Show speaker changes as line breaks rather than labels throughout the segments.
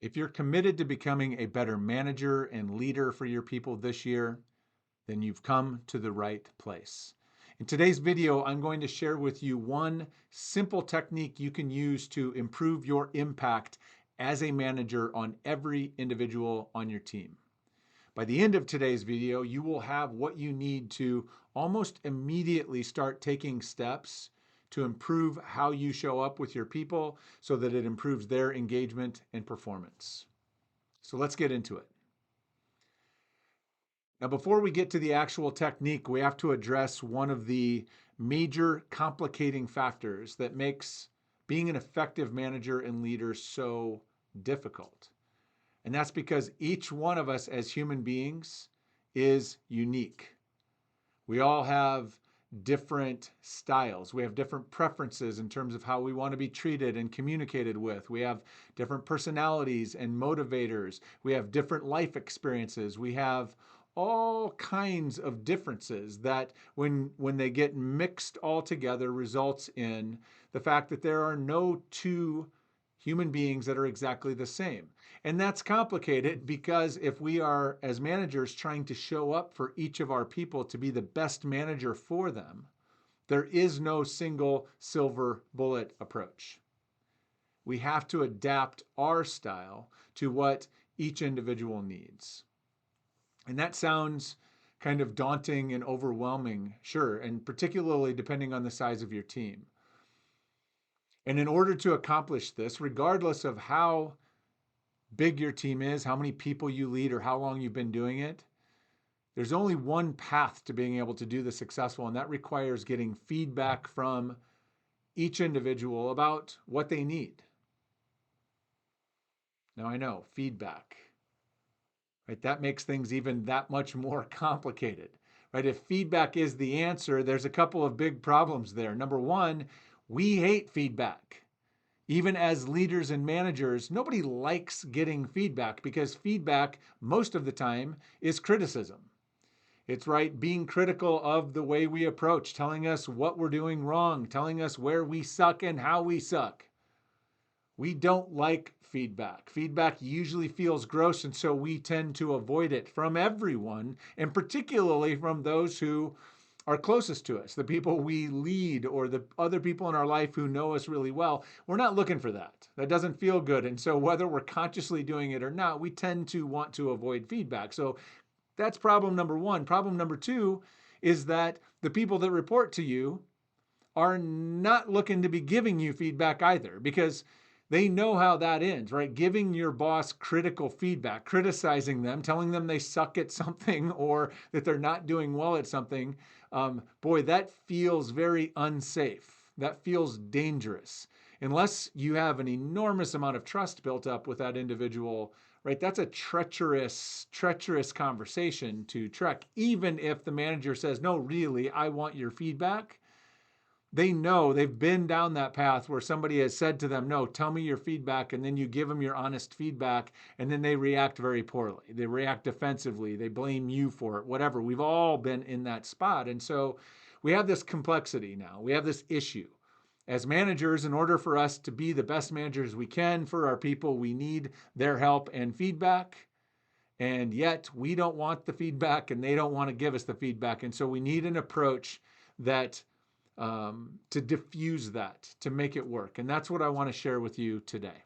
If you're committed to becoming a better manager and leader for your people this year, then you've come to the right place. In today's video, I'm going to share with you one simple technique you can use to improve your impact as a manager on every individual on your team. By the end of today's video, you will have what you need to almost immediately start taking steps to improve how you show up with your people so that it improves their engagement and performance. So let's get into it. Now, before we get to the actual technique, we have to address one of the major complicating factors that makes being an effective manager and leader so difficult. And that's because each one of us as human beings is unique. We all have different styles. We have different preferences in terms of how we want to be treated and communicated with. We have different personalities and motivators. We have different life experiences. We have all kinds of differences that when they get mixed all together results in the fact that there are no two human beings that are exactly the same. And that's complicated because if we are, as managers, trying to show up for each of our people to be the best manager for them, there is no single silver bullet approach. We have to adapt our style to what each individual needs. And that sounds kind of daunting and overwhelming, sure, and particularly depending on the size of your team. And in order to accomplish this, regardless of how big your team is, how many people you lead, or how long you've been doing it, there's only one path to being able to do this successful, and that requires getting feedback from each individual about what they need. Now, I know, feedback, right? That makes things even that much more complicated, right? If feedback is the answer, there's a couple of big problems there. Number one, we hate feedback. Even as leaders and managers, nobody likes getting feedback because feedback, most of the time, is criticism. It's right, being critical of the way we approach, telling us what we're doing wrong, telling us where we suck and how we suck. We don't like feedback. Feedback usually feels gross, and so we tend to avoid it from everyone, and particularly from those who are closest to us, the people we lead or the other people in our life who know us really well. We're not looking for that. That doesn't feel good. And so whether we're consciously doing it or not, we tend to want to avoid feedback. So that's problem number one. Problem number two is that the people that report to you are not looking to be giving you feedback either, because they know how that ends, right? Giving your boss critical feedback, criticizing them, telling them they suck at something or that they're not doing well at something, boy, that feels very unsafe. That feels dangerous. Unless you have an enormous amount of trust built up with that individual, right? That's a treacherous conversation to trek. Even if the manager says, no, really, I want your feedback. They know, they've been down that path where somebody has said to them, no, tell me your feedback, and then you give them your honest feedback, and then they react very poorly. They react defensively. They blame you for it, whatever. We've all been in that spot. And so we have this complexity now. We have this issue. As managers, in order for us to be the best managers we can for our people, we need their help and feedback. And yet we don't want the feedback and they don't want to give us the feedback. And so we need an approach that to diffuse that, to make it work. And that's what I want to share with you today.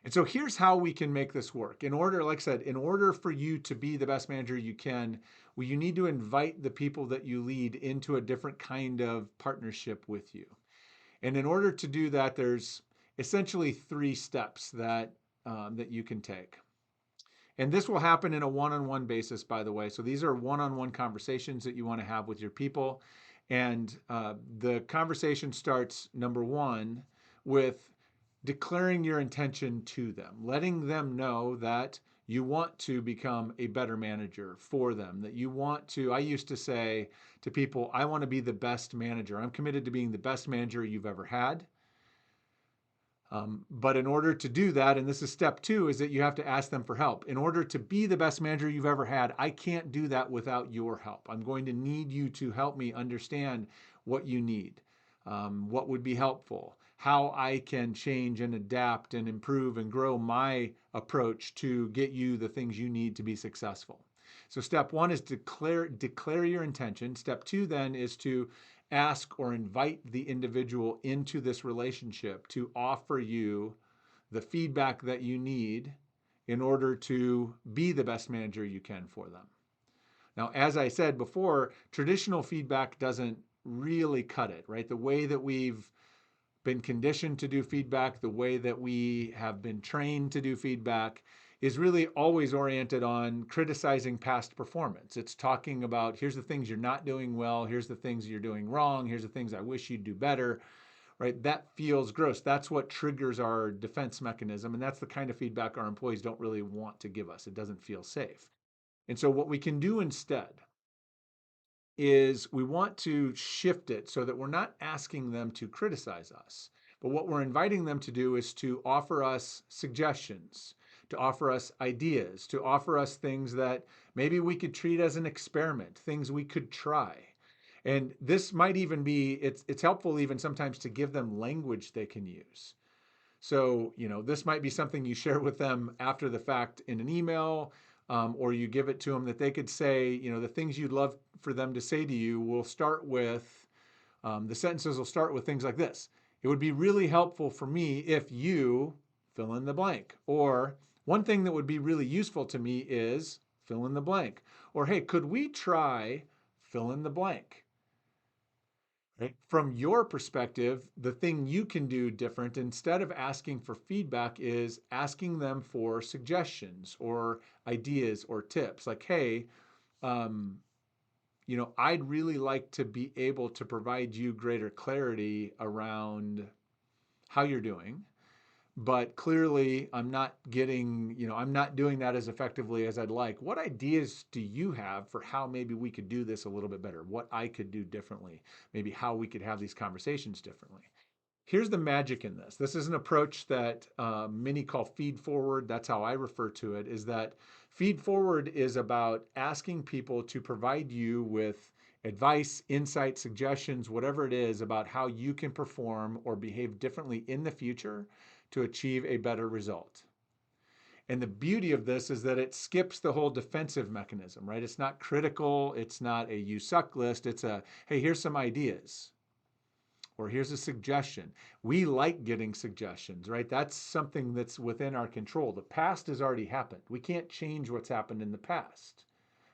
And so here's how we can make this work. In order, like I said, in order for you to be the best manager you can, well, you need to invite the people that you lead into a different kind of partnership with you. And in order to do that, there's essentially three steps that you can take. And this will happen in a one-on-one basis, by the way. So these are one-on-one conversations that you want to have with your people. And the conversation starts, number one, with declaring your intention to them, letting them know that you want to become a better manager for them, that you want to, I used to say to people, I want to be the best manager. I'm committed to being the best manager you've ever had. But in order to do that, and this is step two, is that you have to ask them for help. In order to be the best manager you've ever had, I can't do that without your help. I'm going to need you to help me understand what you need, what would be helpful, how I can change and adapt and improve and grow my approach to get you the things you need to be successful. So step one is declare your intention. Step two then is to ask or invite the individual into this relationship to offer you the feedback that you need in order to be the best manager you can for them. Now, as I said before, traditional feedback doesn't really cut it, right? The way that we've been conditioned to do feedback, the way that we have been trained to do feedback is really always oriented on criticizing past performance. It's talking about here's the things you're not doing well, here's the things you're doing wrong, here's the things I wish you'd do better, right? That feels gross. That's what triggers our defense mechanism. And that's the kind of feedback our employees don't really want to give us. It doesn't feel safe. And so, what we can do instead is we want to shift it so that we're not asking them to criticize us, but what we're inviting them to do is to offer us suggestions, to offer us ideas, to offer us things that maybe we could treat as an experiment, things we could try. And this might even be, it's helpful even sometimes to give them language they can use. So, this might be something you share with them after the fact in an email, or you give it to them that they could say, the things you'd love for them to say to you will start with, the sentences will start with things like this. It would be really helpful for me if you fill in the blank. Or one thing that would be really useful to me is fill in the blank. Or, hey, could we try fill in the blank? Right? From your perspective, the thing you can do different instead of asking for feedback is asking them for suggestions or ideas or tips. Like, hey, um, I'd really like to be able to provide you greater clarity around how you're doing. But clearly, I'm not doing that as effectively as I'd like. What ideas do you have for how maybe we could do this a little bit better? What I could do differently? Maybe how we could have these conversations differently. Here's the magic in this. This is an approach that many call feed forward. That's how I refer to it, is that feed forward is about asking people to provide you with advice, insight, suggestions, whatever it is about how you can perform or behave differently in the future to achieve a better result. And the beauty of this is that it skips the whole defensive mechanism, right? It's not critical. It's not a you suck list. It's a, hey, here's some ideas or here's a suggestion. We like getting suggestions, right? That's something that's within our control. The past has already happened. We can't change what's happened in the past,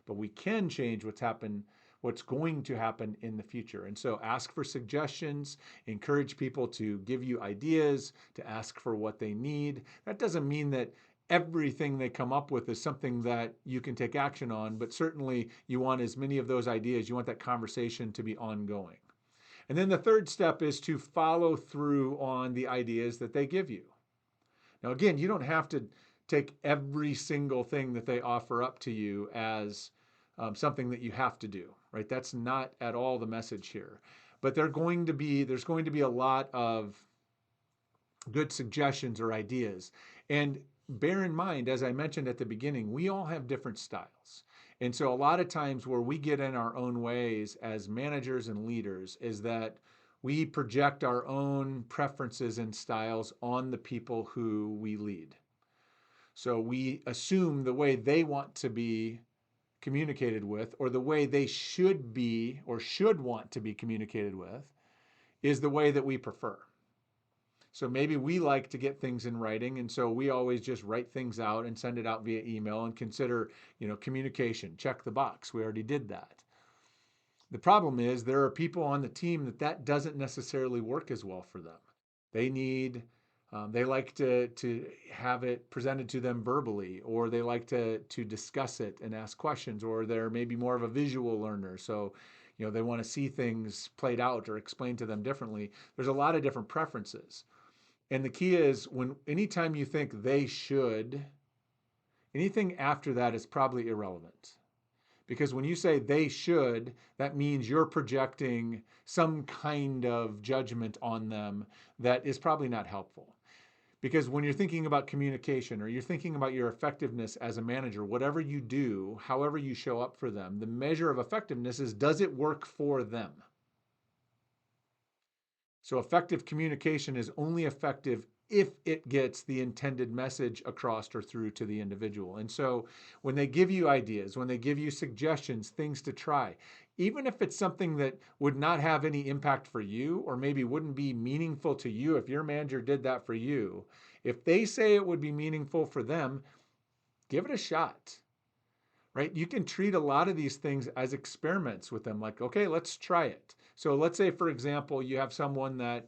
but we can change what's going to happen in the future. And so ask for suggestions, encourage people to give you ideas, to ask for what they need. That doesn't mean that everything they come up with is something that you can take action on, but certainly you want as many of those ideas, you want that conversation to be ongoing. And then the third step is to follow through on the ideas that they give you. Now, again, you don't have to take every single thing that they offer up to you as something that you have to do, right? That's not at all the message here. But there's going to be a lot of good suggestions or ideas. And bear in mind, as I mentioned at the beginning, we all have different styles. And so a lot of times where we get in our own ways as managers and leaders is that we project our own preferences and styles on the people who we lead. So we assume the way they want to be communicated with, or the way they should be or should want to be communicated with, is the way that we prefer. So maybe we like to get things in writing, and so we always just write things out and send it out via email and consider, communication. Check the box. We already did that. The problem is there are people on the team that doesn't necessarily work as well for them. They need, they like to have it presented to them verbally, or they like to discuss it and ask questions, or they're maybe more of a visual learner. So, they want to see things played out or explained to them differently. There's a lot of different preferences. And the key is anytime you think they should, anything after that is probably irrelevant. Because when you say they should, that means you're projecting some kind of judgment on them that is probably not helpful. Because when you're thinking about communication or you're thinking about your effectiveness as a manager, whatever you do, however you show up for them, the measure of effectiveness is, does it work for them? So effective communication is only effective if it gets the intended message across or through to the individual. And so when they give you ideas, when they give you suggestions, things to try, even if it's something that would not have any impact for you or maybe wouldn't be meaningful to you if your manager did that for you, if they say it would be meaningful for them, give it a shot. Right? You can treat a lot of these things as experiments with them, like, okay, let's try it. So let's say, for example, you have someone that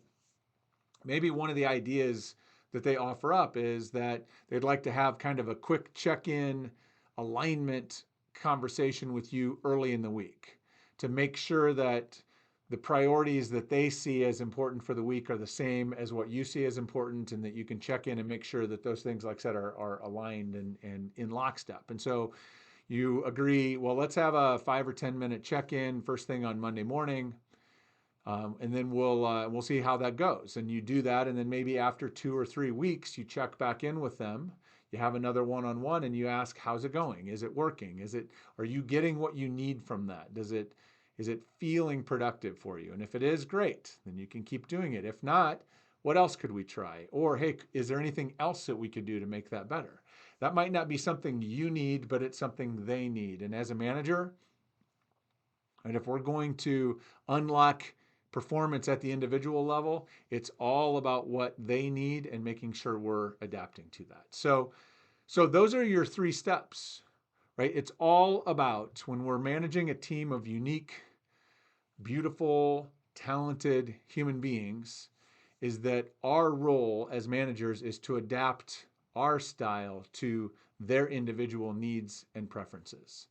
maybe one of the ideas that they offer up is that they'd like to have kind of a quick check-in alignment conversation with you early in the week to make sure that the priorities that they see as important for the week are the same as what you see as important, and that you can check in and make sure that those things, like I said, are aligned and in lockstep. And so you agree, well, let's have a 5 or 10 minute check-in first thing on Monday morning. And then we'll see how that goes. And you do that, and then maybe after 2 or 3 weeks, you check back in with them. You have another one-on-one, and you ask, "How's it going? Is it working? Are you getting what you need from that? Is it feeling productive for you? And if it is, great. Then you can keep doing it. If not, what else could we try? Or hey, is there anything else that we could do to make that better?" That might not be something you need, but it's something they need. And as a manager, and if we're going to unlock performance at the individual level, it's all about what they need and making sure we're adapting to that. So those are your 3 steps, right? It's all about, when we're managing a team of unique, beautiful, talented human beings, is that our role as managers is to adapt our style to their individual needs and preferences.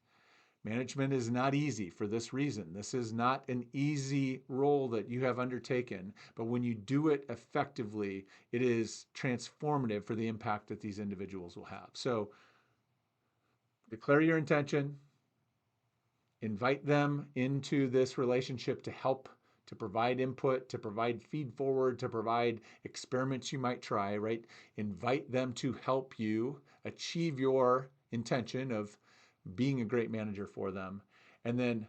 Management is not easy for this reason. This is not an easy role that you have undertaken, but when you do it effectively, it is transformative for the impact that these individuals will have. So declare your intention, invite them into this relationship to help, to provide input, to provide feed forward, to provide experiments you might try, right? Invite them to help you achieve your intention of being a great manager for them, and then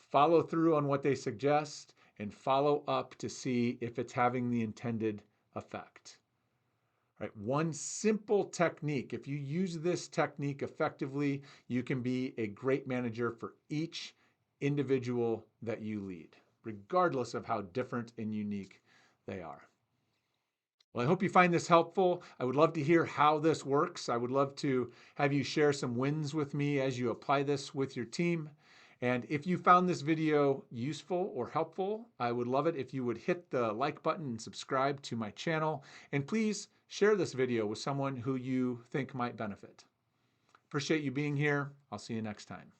follow through on what they suggest and follow up to see if it's having the intended effect. Right? One simple technique, if you use this technique effectively, you can be a great manager for each individual that you lead, regardless of how different and unique they are. Well, I hope you find this helpful. I would love to hear how this works. I would love to have you share some wins with me as you apply this with your team. And if you found this video useful or helpful, I would love it if you would hit the like button and subscribe to my channel. And please share this video with someone who you think might benefit. Appreciate you being here. I'll see you next time.